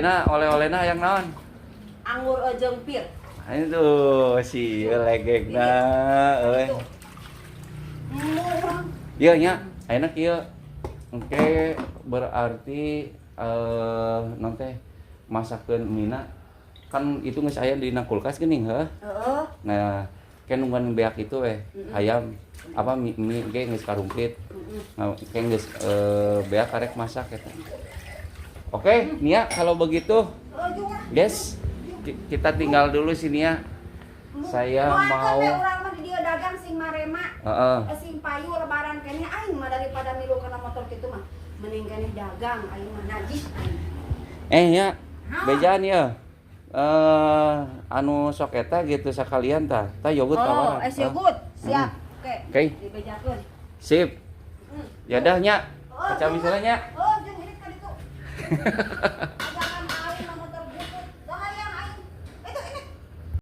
Oleh-olehna yang naon? Anggur jeung pir. Aduh, si legegna euy. Murang. Ieu nya, ayeuna kieu. Engke berarti non teh masakeun mina kan itu geus aya dina kulkas geuning heuh. Heeh. Nah, kan nungguan beak itu ayam apa mie ge geus karumpit. Nah, kan geus beak karek masak eta. Oke, Nia kalau begitu, guys, kita tinggal dulu sini ya. Saya mau. Urang mah di dieu dagang sing marema. Sing payu lebaran keneh aing mah daripada milu kana motor kitu mah. Mending keneh dagang aing mah najis aing. Ya, bejaan ya. Anu sok eta gitu sakalian tah. Tah yogurt tawaran. Yogurt. Siap. Oke. Dibejakeun. Sip. Ya dah nya. Kaca misalnya nya. Oh, jeung irit ka ditu.